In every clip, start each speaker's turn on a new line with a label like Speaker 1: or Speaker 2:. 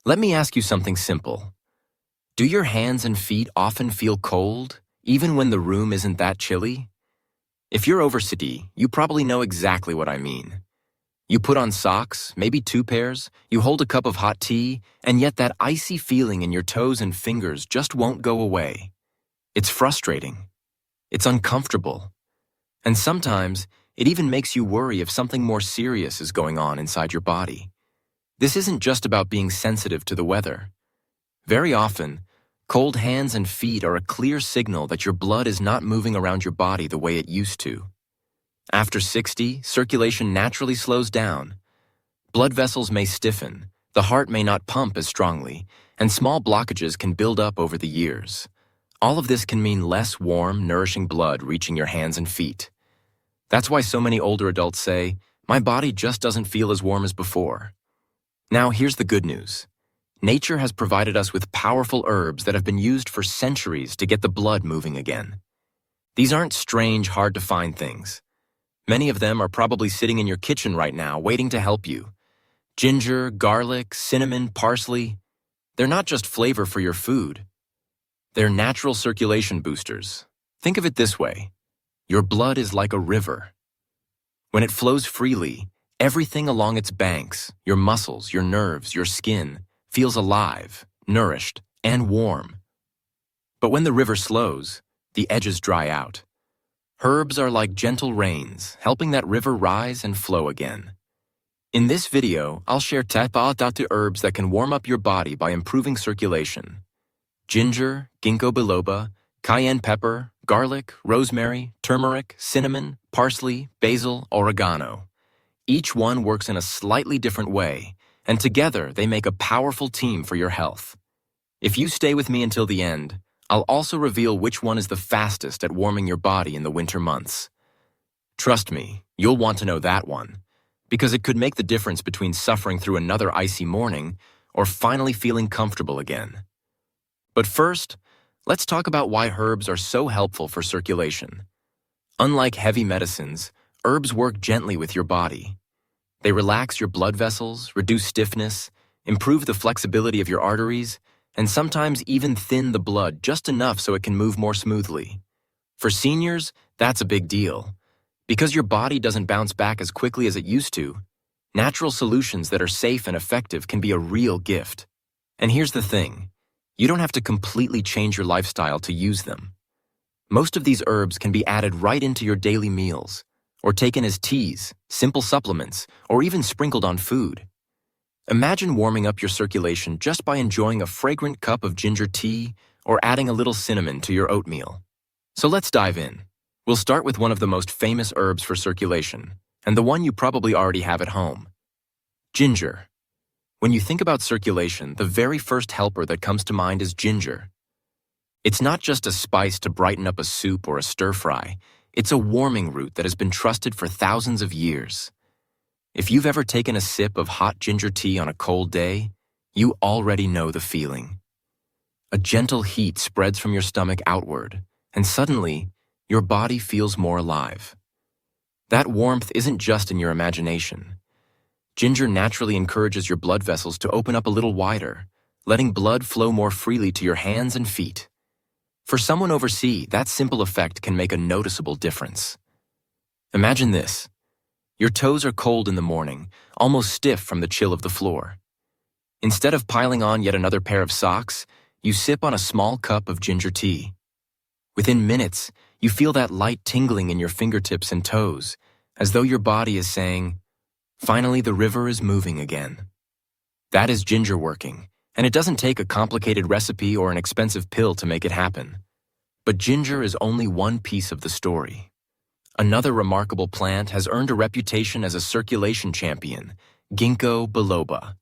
Speaker 1: Let me ask you something simple. Do your hands and feet often feel cold, even when the room isn't that chilly? If you're over city, you probably know exactly what I mean. You put on socks, maybe 2 pairs, you hold a cup of hot tea, and yet that icy feeling in your toes and fingers just won't go away. It's frustrating. It's uncomfortable. And sometimes, it even makes you worry if something more serious is going on inside your body. This isn't just about being sensitive to the weather. Very often, cold hands and feet are a clear signal that your blood is not moving around your body the way it used to. After 60, circulation naturally slows down. Blood vessels may stiffen, the heart may not pump as strongly, and small blockages can build up over the years. All of this can mean less warm, nourishing blood reaching your hands and feet. That's why so many older adults say, "My body just doesn't feel as warm as before." Now, here's the good news. Nature has provided us with powerful herbs that have been used for centuries to get the blood moving again. These aren't strange, hard-to-find things. Many of them are probably sitting in your kitchen right now, waiting to help you. Ginger, garlic, cinnamon, parsley. They're not just flavor for your food. They're natural circulation boosters. Think of it this way. Your blood is like a river. When it flows freely, everything along its banks, your muscles, your nerves, your skin, feels alive, nourished, and warm. But when the river slows, the edges dry out. Herbs are like gentle rains, helping that river rise and flow again. In this video, I'll share tapa herbs that can warm up your body by improving circulation. Ginger, ginkgo biloba, cayenne pepper, garlic, rosemary, turmeric, cinnamon, parsley, basil, oregano. Each one works in a slightly different way, and together they make a powerful team for your health. If you stay with me until the end, I'll also reveal which one is the fastest at warming your body in the winter months. Trust me, you'll want to know that one, because it could make the difference between suffering through another icy morning or finally feeling comfortable again. But first, let's talk about why herbs are so helpful for circulation. Unlike heavy medicines, herbs work gently with your body. They relax your blood vessels, reduce stiffness, improve the flexibility of your arteries, and sometimes even thin the blood just enough so it can move more smoothly. For seniors, that's a big deal. Because your body doesn't bounce back as quickly as it used to, natural solutions that are safe and effective can be a real gift. And here's the thing. You don't have to completely change your lifestyle to use them. Most of these herbs can be added right into your daily meals, or taken as teas, simple supplements, or even sprinkled on food. Imagine warming up your circulation just by enjoying a fragrant cup of ginger tea or adding a little cinnamon to your oatmeal. So let's dive in. We'll start with one of the most famous herbs for circulation, and the one you probably already have at home. Ginger. When you think about circulation, the very first helper that comes to mind is ginger. It's not just a spice to brighten up a soup or a stir-fry. It's a warming root that has been trusted for thousands of years. If you've ever taken a sip of hot ginger tea on a cold day, you already know the feeling. A gentle heat spreads from your stomach outward, and suddenly, your body feels more alive. That warmth isn't just in your imagination. Ginger naturally encourages your blood vessels to open up a little wider, letting blood flow more freely to your hands and feet. For someone overseas, that simple effect can make a noticeable difference. Imagine this. Your toes are cold in the morning, almost stiff from the chill of the floor. Instead of piling on yet another pair of socks, you sip on a small cup of ginger tea. Within minutes, you feel that light tingling in your fingertips and toes, as though your body is saying, "Finally, the river is moving again." That is ginger working, and it doesn't take a complicated recipe or an expensive pill to make it happen. But ginger is only one piece of the story. Another remarkable plant has earned a reputation as a circulation champion, ginkgo biloba.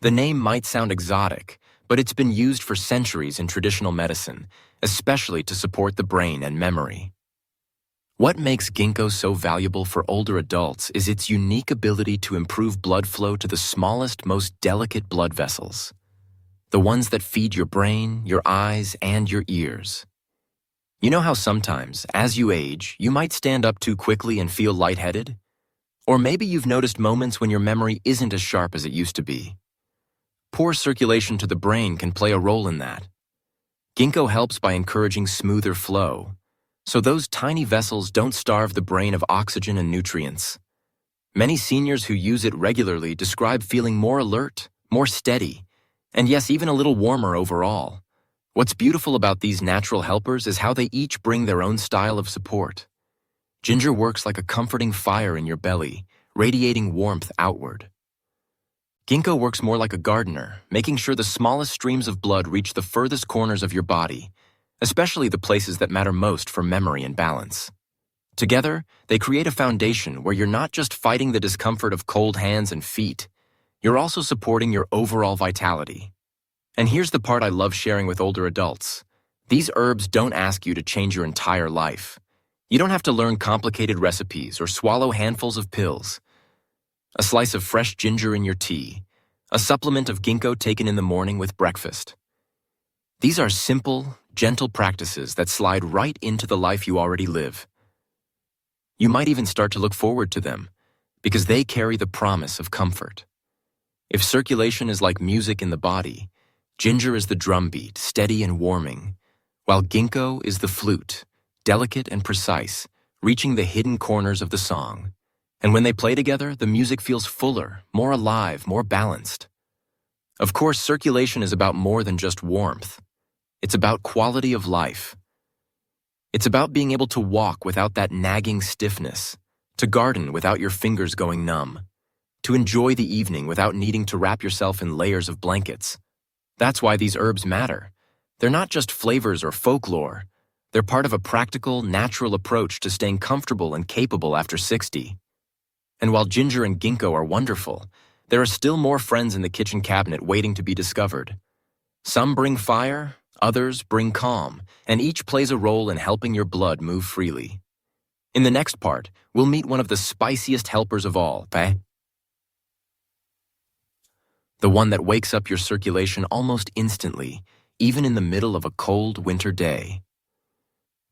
Speaker 1: The name might sound exotic, but it's been used for centuries in traditional medicine, especially to support the brain and memory. What makes ginkgo so valuable for older adults is its unique ability to improve blood flow to the smallest, most delicate blood vessels, the ones that feed your brain, your eyes, and your ears. You know how sometimes, as you age, you might stand up too quickly and feel lightheaded? Or maybe you've noticed moments when your memory isn't as sharp as it used to be. Poor circulation to the brain can play a role in that. Ginkgo helps by encouraging smoother flow, so those tiny vessels don't starve the brain of oxygen and nutrients. Many seniors who use it regularly describe feeling more alert, more steady, and yes, even a little warmer overall. What's beautiful about these natural helpers is how they each bring their own style of support. Ginger works like a comforting fire in your belly, radiating warmth outward. Ginkgo works more like a gardener, making sure the smallest streams of blood reach the furthest corners of your body, especially the places that matter most for memory and balance. Together, they create a foundation where you're not just fighting the discomfort of cold hands and feet, you're also supporting your overall vitality. And here's the part I love sharing with older adults. These herbs don't ask you to change your entire life. You don't have to learn complicated recipes or swallow handfuls of pills. A slice of fresh ginger in your tea, a supplement of ginkgo taken in the morning with breakfast. These are simple, gentle practices that slide right into the life you already live. You might even start to look forward to them, because they carry the promise of comfort. If circulation is like music in the body, ginger is the drumbeat, steady and warming, while ginkgo is the flute, delicate and precise, reaching the hidden corners of the song. And when they play together, the music feels fuller, more alive, more balanced. Of course, circulation is about more than just warmth. It's about quality of life. It's about being able to walk without that nagging stiffness, to garden without your fingers going numb, to enjoy the evening without needing to wrap yourself in layers of blankets. That's why these herbs matter. They're not just flavors or folklore. They're part of a practical, natural approach to staying comfortable and capable after 60. And while ginger and ginkgo are wonderful, there are still more friends in the kitchen cabinet waiting to be discovered. Some bring fire, others bring calm, and each plays a role in helping your blood move freely. In the next part, we'll meet one of the spiciest helpers of all, the one that wakes up your circulation almost instantly, even in the middle of a cold winter day.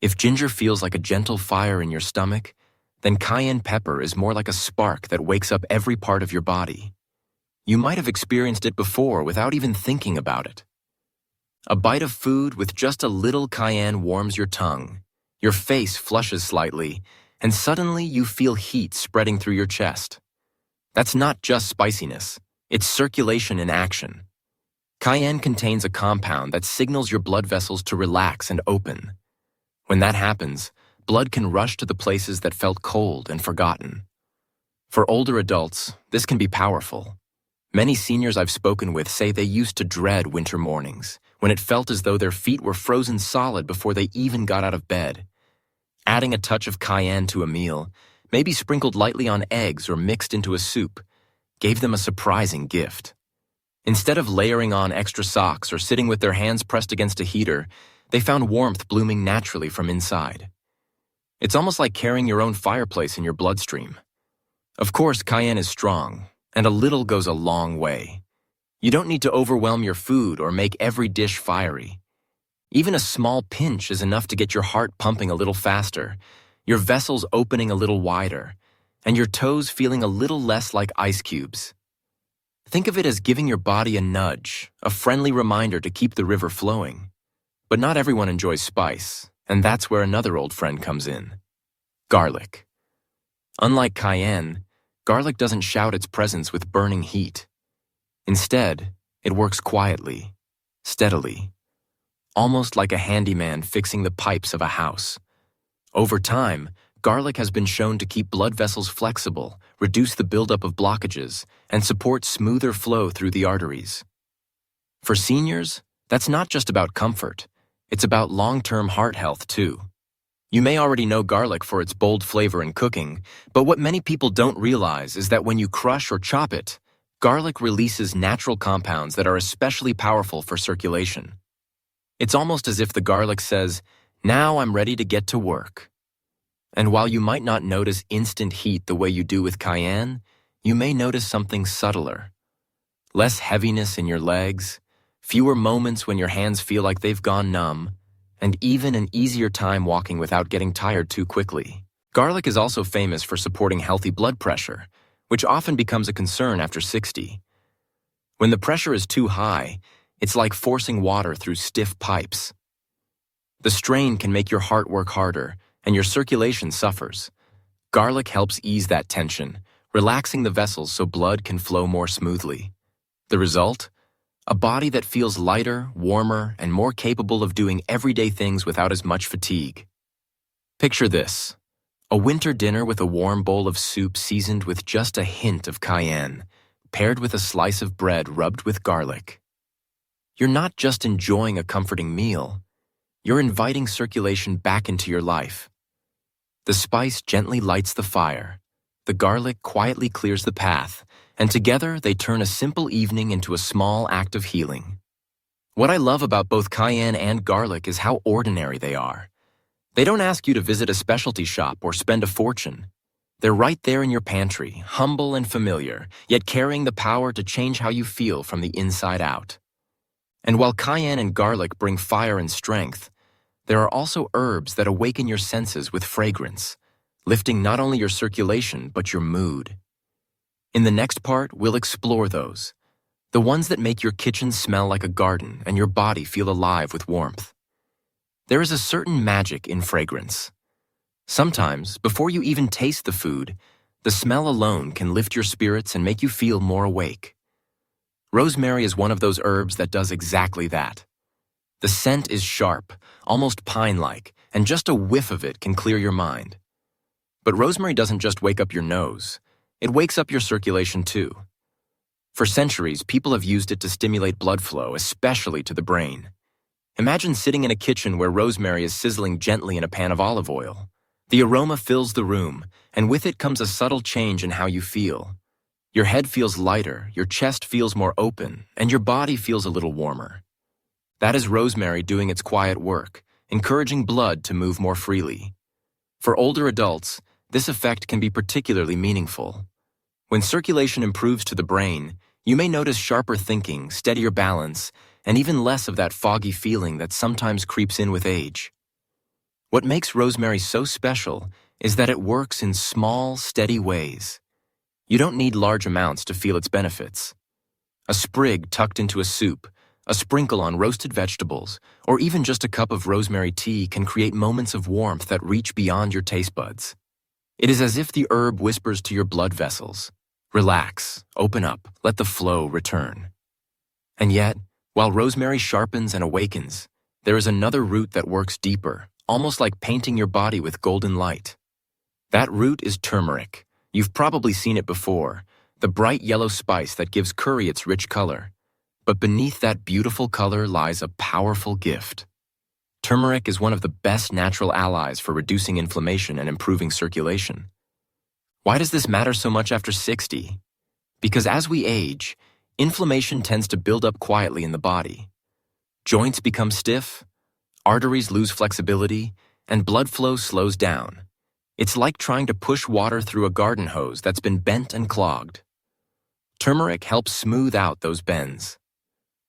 Speaker 1: If ginger feels like a gentle fire in your stomach, then cayenne pepper is more like a spark that wakes up every part of your body. You might have experienced it before without even thinking about it. A bite of food with just a little cayenne warms your tongue, your face flushes slightly, and suddenly you feel heat spreading through your chest. That's not just spiciness, it's circulation in action. Cayenne contains a compound that signals your blood vessels to relax and open. When that happens, blood can rush to the places that felt cold and forgotten. For older adults, this can be powerful. Many seniors I've spoken with say they used to dread winter mornings, when it felt as though their feet were frozen solid before they even got out of bed. Adding a touch of cayenne to a meal, maybe sprinkled lightly on eggs or mixed into a soup, gave them a surprising gift. Instead of layering on extra socks or sitting with their hands pressed against a heater, they found warmth blooming naturally from inside. It's almost like carrying your own fireplace in your bloodstream. Of course, cayenne is strong, and a little goes a long way. You don't need to overwhelm your food or make every dish fiery. Even a small pinch is enough to get your heart pumping a little faster, your vessels opening a little wider, and your toes feeling a little less like ice cubes. Think of it as giving your body a nudge, a friendly reminder to keep the river flowing. But not everyone enjoys spice, and that's where another old friend comes in. Garlic. Unlike cayenne, garlic doesn't shout its presence with burning heat. Instead, it works quietly, steadily, almost like a handyman fixing the pipes of a house. Over time, garlic has been shown to keep blood vessels flexible, reduce the buildup of blockages, and support smoother flow through the arteries. For seniors, that's not just about comfort. It's about long-term heart health, too. You may already know garlic for its bold flavor in cooking, but what many people don't realize is that when you crush or chop it, garlic releases natural compounds that are especially powerful for circulation. It's almost as if the garlic says, "Now I'm ready to get to work." And while you might not notice instant heat the way you do with cayenne, you may notice something subtler. Less heaviness in your legs, fewer moments when your hands feel like they've gone numb, and even an easier time walking without getting tired too quickly. Garlic is also famous for supporting healthy blood pressure, which often becomes a concern after 60. When the pressure is too high, it's like forcing water through stiff pipes. The strain can make your heart work harder, and your circulation suffers. Garlic helps ease that tension, relaxing the vessels so blood can flow more smoothly. The result? A body that feels lighter, warmer, and more capable of doing everyday things without as much fatigue. Picture this: a winter dinner with a warm bowl of soup seasoned with just a hint of cayenne, paired with a slice of bread rubbed with garlic. You're not just enjoying a comforting meal, you're inviting circulation back into your life. The spice gently lights the fire, the garlic quietly clears the path, and together they turn a simple evening into a small act of healing. What I love about both cayenne and garlic is how ordinary they are. They don't ask you to visit a specialty shop or spend a fortune. They're right there in your pantry, humble and familiar, yet carrying the power to change how you feel from the inside out. And while cayenne and garlic bring fire and strength, there are also herbs that awaken your senses with fragrance, lifting not only your circulation but your mood. In the next part, we'll explore those, the ones that make your kitchen smell like a garden and your body feel alive with warmth. There is a certain magic in fragrance. Sometimes, before you even taste the food, the smell alone can lift your spirits and make you feel more awake. Rosemary is one of those herbs that does exactly that. The scent is sharp, almost pine-like, and just a whiff of it can clear your mind. But rosemary doesn't just wake up your nose. It wakes up your circulation too. For centuries, people have used it to stimulate blood flow, especially to the brain. Imagine sitting in a kitchen where rosemary is sizzling gently in a pan of olive oil. The aroma fills the room, and with it comes a subtle change in how you feel. Your head feels lighter, your chest feels more open, and your body feels a little warmer. That is rosemary doing its quiet work, encouraging blood to move more freely. For older adults, this effect can be particularly meaningful. When circulation improves to the brain, you may notice sharper thinking, steadier balance, and even less of that foggy feeling that sometimes creeps in with age. What makes rosemary so special is that it works in small, steady ways. You don't need large amounts to feel its benefits. A sprig tucked into a soup, a sprinkle on roasted vegetables, or even just a cup of rosemary tea can create moments of warmth that reach beyond your taste buds. It is as if the herb whispers to your blood vessels, "Relax, open up, let the flow return." And yet, while rosemary sharpens and awakens, there is another root that works deeper, almost like painting your body with golden light. That root is turmeric. You've probably seen it before, the bright yellow spice that gives curry its rich color. But beneath that beautiful color lies a powerful gift. Turmeric is one of the best natural allies for reducing inflammation and improving circulation. Why does this matter so much after 60? Because as we age, inflammation tends to build up quietly in the body. Joints become stiff, arteries lose flexibility, and blood flow slows down. It's like trying to push water through a garden hose that's been bent and clogged. Turmeric helps smooth out those bends.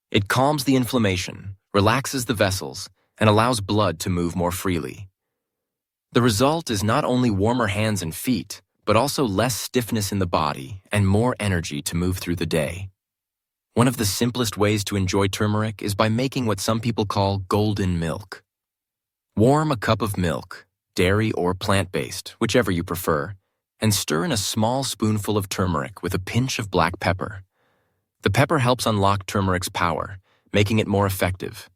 Speaker 1: It calms the inflammation, relaxes the vessels, and allows blood to move more freely. The result is not only warmer hands and feet, but also less stiffness in the body and more energy to move through the day. One of the simplest ways to enjoy turmeric is by making what some people call golden milk. Warm a cup of milk, dairy or plant-based, whichever you prefer, and stir in a small spoonful of turmeric with a pinch of black pepper. The pepper helps unlock turmeric's power, making it more effective.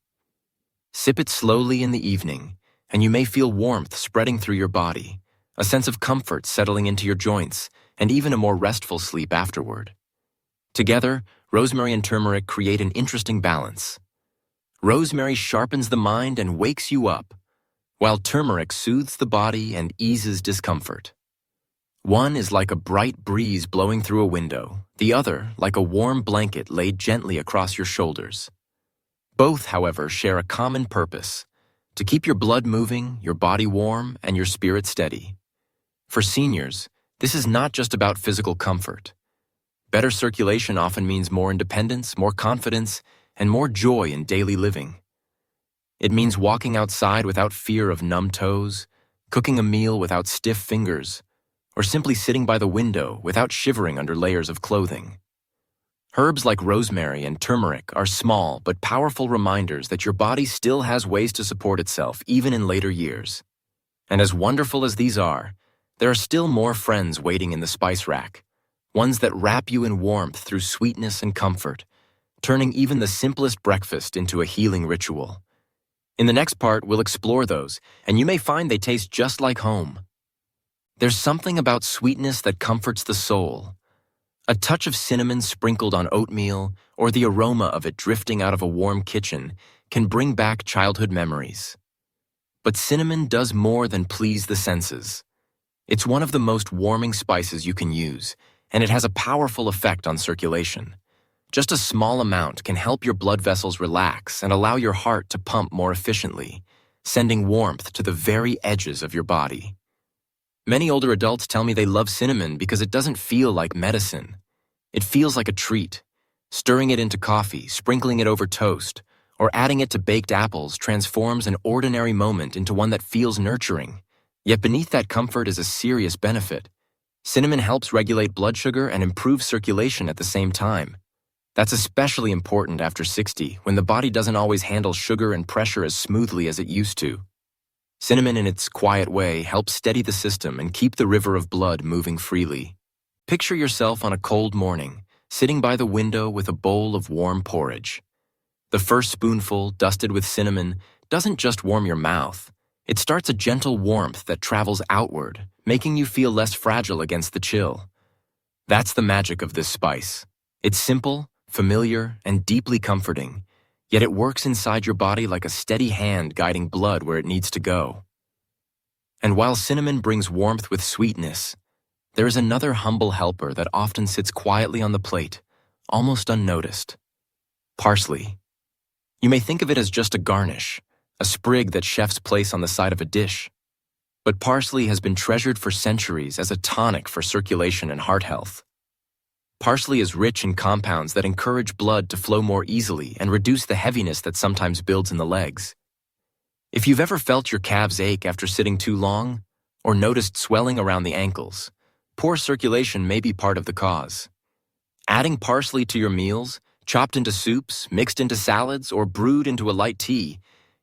Speaker 1: Sip it slowly in the evening, and you may feel warmth spreading through your body, a sense of comfort settling into your joints, and even a more restful sleep afterward. Together, rosemary and turmeric create an interesting balance. Rosemary sharpens the mind and wakes you up, while turmeric soothes the body and eases discomfort. One is like a bright breeze blowing through a window, the other like a warm blanket laid gently across your shoulders. Both, however, share a common purpose: to keep your blood moving, your body warm, and your spirit steady. For seniors, this is not just about physical comfort. Better circulation often means more independence, more confidence, and more joy in daily living. It means walking outside without fear of numb toes, cooking a meal without stiff fingers, or simply sitting by the window without shivering under layers of clothing. Herbs like rosemary and turmeric are small but powerful reminders that your body still has ways to support itself even in later years. And as wonderful as these are, there are still more friends waiting in the spice rack, ones that wrap you in warmth through sweetness and comfort, turning even the simplest breakfast into a healing ritual. In the next part, we'll explore those, and you may find they taste just like home. There's something about sweetness that comforts the soul. A touch of cinnamon sprinkled on oatmeal, or the aroma of it drifting out of a warm kitchen, can bring back childhood memories. But cinnamon does more than please the senses. It's one of the most warming spices you can use, and it has a powerful effect on circulation. Just a small amount can help your blood vessels relax and allow your heart to pump more efficiently, sending warmth to the very edges of your body. Many older adults tell me they love cinnamon because it doesn't feel like medicine. It feels like a treat. Stirring it into coffee, sprinkling it over toast, or adding it to baked apples transforms an ordinary moment into one that feels nurturing. Yet beneath that comfort is a serious benefit. Cinnamon helps regulate blood sugar and improve circulation at the same time. That's especially important after 60, when the body doesn't always handle sugar and pressure as smoothly as it used to. Cinnamon, in its quiet way, helps steady the system and keep the river of blood moving freely. Picture yourself on a cold morning, sitting by the window with a bowl of warm porridge. The first spoonful, dusted with cinnamon, doesn't just warm your mouth. It starts a gentle warmth that travels outward, making you feel less fragile against the chill. That's the magic of this spice. It's simple, familiar, and deeply comforting, yet it works inside your body like a steady hand guiding blood where it needs to go. And while cinnamon brings warmth with sweetness, there is another humble helper that often sits quietly on the plate, almost unnoticed. Parsley. You may think of it as just a garnish, a sprig that chefs place on the side of a dish. But parsley has been treasured for centuries as a tonic for circulation and heart health. Parsley is rich in compounds that encourage blood to flow more easily and reduce the heaviness that sometimes builds in the legs. If you've ever felt your calves ache after sitting too long, or noticed swelling around the ankles, poor circulation may be part of the cause. Adding parsley to your meals, chopped into soups, mixed into salads, or brewed into a light tea,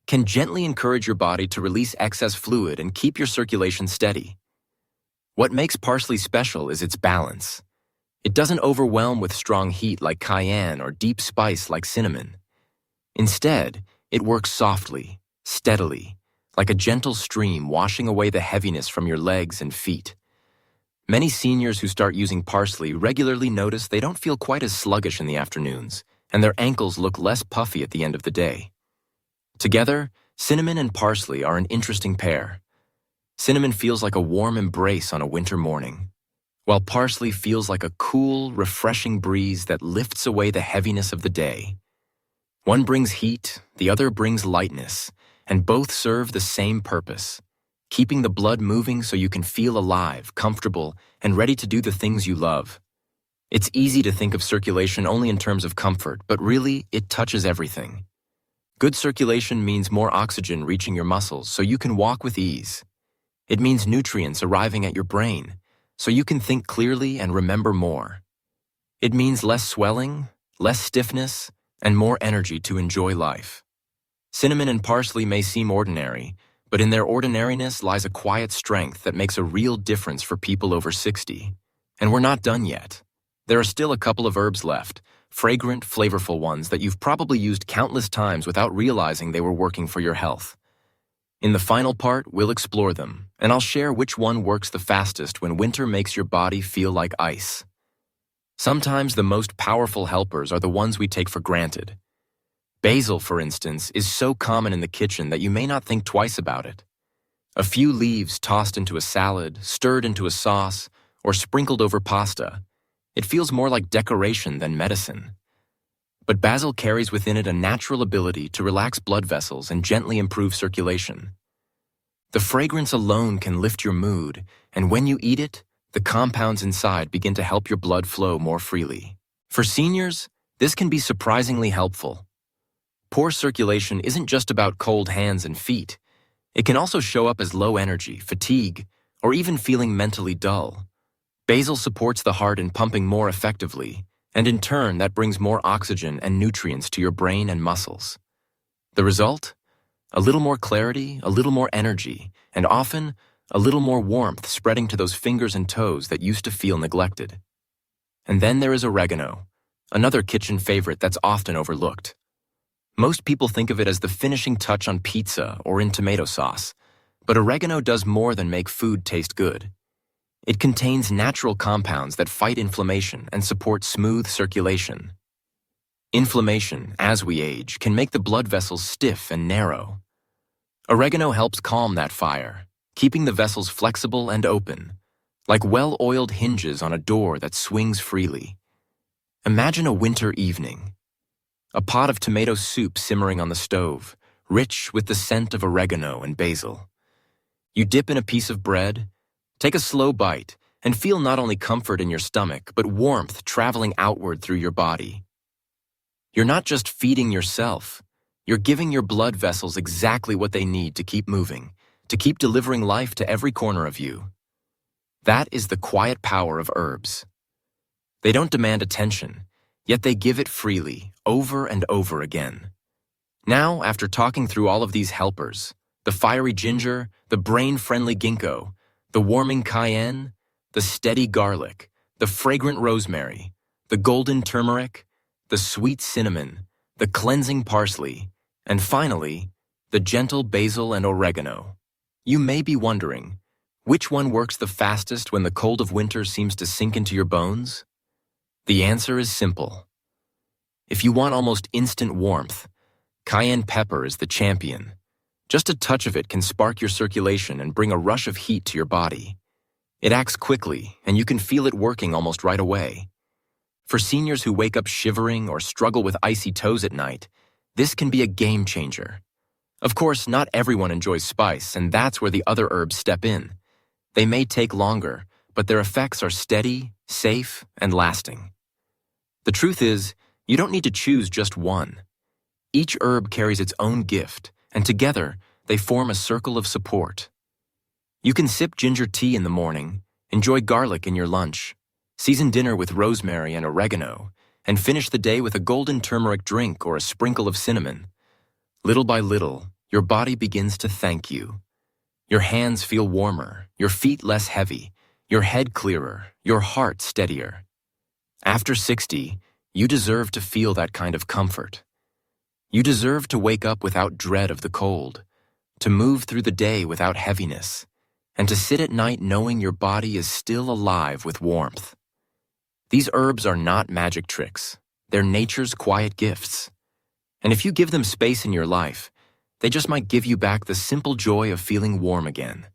Speaker 1: can gently encourage your body to release excess fluid and keep your circulation steady. What makes parsley special is its balance. It doesn't overwhelm with strong heat like cayenne or deep spice like cinnamon. Instead, it works softly, steadily, like a gentle stream washing away the heaviness from your legs and feet. Many seniors who start using parsley regularly notice they don't feel quite as sluggish in the afternoons, and their ankles look less puffy at the end of the day. Together, cinnamon and parsley are an interesting pair. Cinnamon feels like a warm embrace on a winter morning, while parsley feels like a cool, refreshing breeze that lifts away the heaviness of the day. One brings heat, the other brings lightness, and both serve the same purpose, keeping the blood moving so you can feel alive, comfortable, and ready to do the things you love. It's easy to think of circulation only in terms of comfort, but really, it touches everything. Good circulation means more oxygen reaching your muscles so you can walk with ease. It means nutrients arriving at your brain so you can think clearly and remember more. It means less swelling, less stiffness, and more energy to enjoy life. Cinnamon and parsley may seem ordinary, but in their ordinariness lies a quiet strength that makes a real difference for people over 60. And we're not done yet. There are still a couple of herbs left, fragrant, flavorful ones that you've probably used countless times without realizing they were working for your health. In the final part, we'll explore them, and I'll share which one works the fastest when winter makes your body feel like ice. Sometimes the most powerful helpers are the ones we take for granted. Basil, for instance, is so common in the kitchen that you may not think twice about it. A few leaves tossed into a salad, stirred into a sauce, or sprinkled over pasta. It feels more like decoration than medicine. But basil carries within it a natural ability to relax blood vessels and gently improve circulation. The fragrance alone can lift your mood, and when you eat it, the compounds inside begin to help your blood flow more freely. For seniors, this can be surprisingly helpful. Poor circulation isn't just about cold hands and feet. It can also show up as low energy, fatigue, or even feeling mentally dull. Basil supports the heart in pumping more effectively, And in turn, that brings more oxygen and nutrients to your brain and muscles. The result? A little more clarity, a little more energy, and often a little more warmth spreading to those fingers and toes that used to feel neglected. And then there is oregano, another kitchen favorite that's often overlooked. Most people think of it as the finishing touch on pizza or in tomato sauce, but oregano does more than make food taste good. It contains natural compounds that fight inflammation and support smooth circulation. Inflammation, as we age, can make the blood vessels stiff and narrow. Oregano helps calm that fire, keeping the vessels flexible and open, like well-oiled hinges on a door that swings freely. Imagine a winter evening. A pot of tomato soup simmering on the stove, rich with the scent of oregano and basil. You dip in a piece of bread, take a slow bite, and feel not only comfort in your stomach, but warmth traveling outward through your body. You're not just feeding yourself, you're giving your blood vessels exactly what they need to keep moving, to keep delivering life to every corner of you. That is the quiet power of herbs. They don't demand attention, yet they give it freely, over and over again. Now, after talking through all of these helpers, the fiery ginger, the brain-friendly ginkgo, the warming cayenne, the steady garlic, the fragrant rosemary, the golden turmeric, the sweet cinnamon, the cleansing parsley, and finally, the gentle basil and oregano. You may be wondering, which one works the fastest when the cold of winter seems to sink into your bones? The answer is simple. If you want almost instant warmth, cayenne pepper is the champion. Just a touch of it can spark your circulation and bring a rush of heat to your body. It acts quickly, and you can feel it working almost right away. For seniors who wake up shivering or struggle with icy toes at night, this can be a game changer. Of course, not everyone enjoys spice, and that's where the other herbs step in. They may take longer, but their effects are steady, safe, and lasting. The truth is, you don't need to choose just one. Each herb carries its own gift, and together, they form a circle of support. You can sip ginger tea in the morning, enjoy garlic in your lunch, season dinner with rosemary and oregano, and finish the day with a golden turmeric drink or a sprinkle of cinnamon. Little by little, your body begins to thank you. Your hands feel warmer, your feet less heavy, your head clearer, your heart steadier. After 60, you deserve to feel that kind of comfort. You deserve to wake up without dread of the cold, to move through the day without heaviness, and to sit at night knowing your body is still alive with warmth. These herbs are not magic tricks. They're nature's quiet gifts. And if you give them space in your life, they just might give you back the simple joy of feeling warm again.